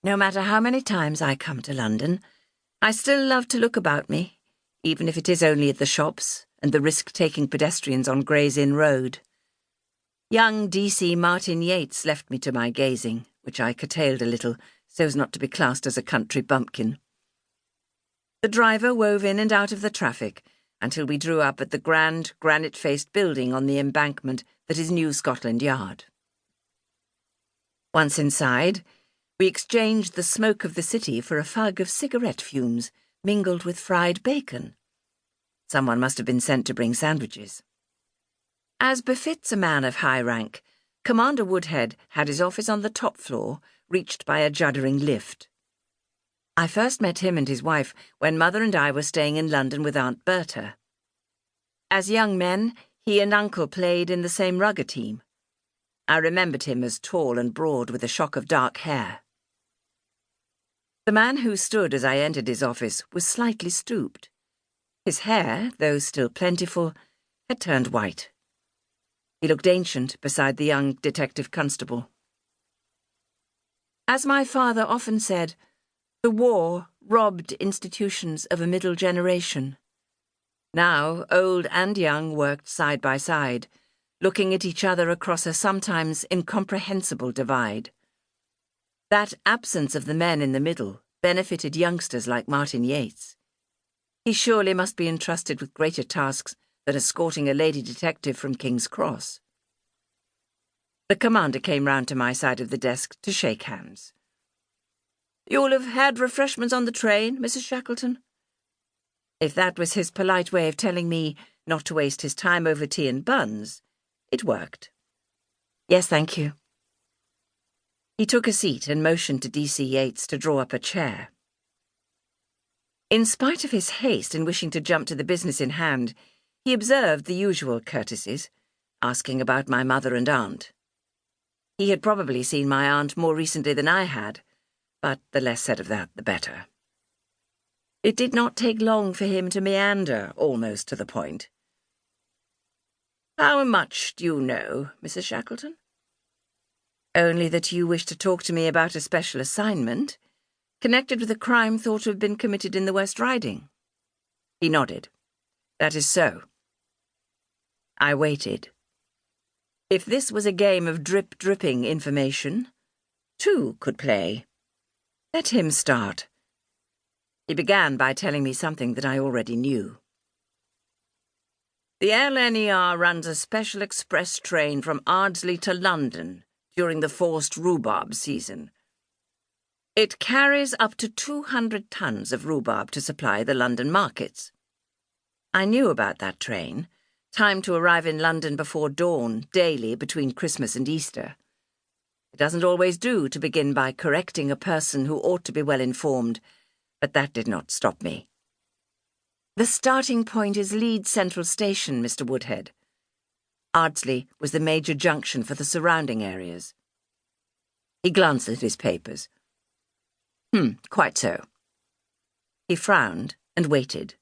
No matter how many times I come to London, I still love to look about me, even if it is only at the shops and the risk-taking pedestrians on Gray's Inn Road. Young D.C. Martin Yeats left me to my gazing, which I curtailed a little so as not to be classed as a country bumpkin. The driver wove in and out of the traffic until we drew up at the grand, granite-faced building on the embankment that is New Scotland Yard. Once inside, we exchanged the smoke of the city for a fug of cigarette fumes mingled with fried bacon. Someone must have been sent to bring sandwiches. As befits a man of high rank, Commander Woodhead had his office on the top floor, reached by a juddering lift. I first met him and his wife when Mother and I were staying in London with Aunt Bertha. As young men, he and Uncle played in the same rugger team. I remembered him as tall and broad with a shock of dark hair. The man who stood as I entered his office was slightly stooped. His hair, though still plentiful, had turned white. He looked ancient beside the young detective constable. As my father often said, the war robbed institutions of a middle generation. Now, old and young worked side by side, looking at each other across a sometimes incomprehensible divide. That absence of the men in the middle benefited youngsters like Martin Yeats. He surely must be entrusted with greater tasks than escorting a lady detective from King's Cross. The commander came round to my side of the desk to shake hands. "You'll have had refreshments on the train, Mrs. Shackleton?" If that was his polite way of telling me not to waste his time over tea and buns, it worked. "Yes, thank you." He took a seat and motioned to D.C. Yeats to draw up a chair. In spite of his haste in wishing to jump to the business in hand, he observed the usual courtesies, asking about my mother and aunt. He had probably seen my aunt more recently than I had, but the less said of that, the better. It did not take long for him to meander almost to the point. "How much do you know, Mrs. Shackleton?" "Only that you wish to talk to me about a special assignment, connected with a crime thought to have been committed in the West Riding." He nodded. "That is so." I waited. If this was a game of drip-dripping information, two could play. Let him start. He began by telling me something that I already knew. "The LNER runs a special express train from Ardsley to London during the forced rhubarb season. It carries up to 200 tons of rhubarb to supply the London markets. I knew about that train, timed to arrive in London before dawn daily between Christmas and Easter. It doesn't always do to begin by correcting a person who ought to be well informed, but that did not stop me. "The starting point is Leeds Central Station, Mr. Woodhead. Ardsley was the major junction for the surrounding areas." He glanced at his papers. Quite so." He frowned and waited.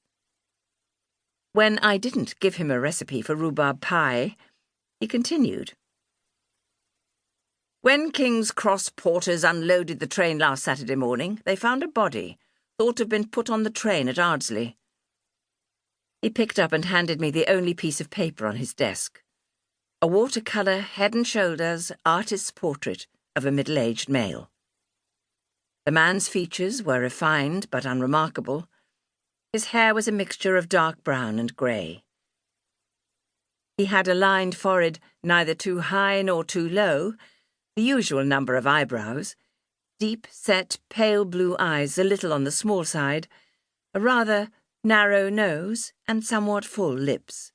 When I didn't give him a recipe for rhubarb pie, he continued. "When King's Cross porters unloaded the train last Saturday morning, they found a body, thought to have been put on the train at Ardsley." He picked up and handed me the only piece of paper on his desk. A watercolour head and shoulders artist's portrait of a middle-aged male. The man's features were refined but unremarkable. His hair was a mixture of dark brown and grey. He had a lined forehead neither too high nor too low, the usual number of eyebrows, deep-set pale blue eyes a little on the small side, a rather narrow nose, and somewhat full lips.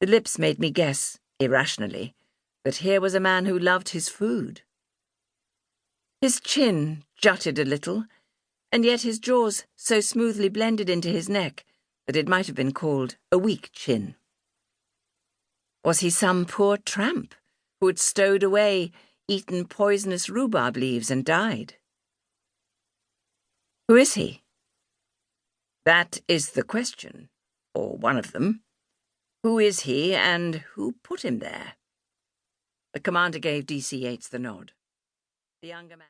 The lips made me guess, irrationally, that here was a man who loved his food. His chin jutted a little, and yet his jaws so smoothly blended into his neck that it might have been called a weak chin. Was he some poor tramp who had stowed away, eaten poisonous rhubarb leaves and died? "Who is he?" "That is the question, or one of them. Who is he, and who put him there?" The commander gave D.C. Yeats the nod. The younger man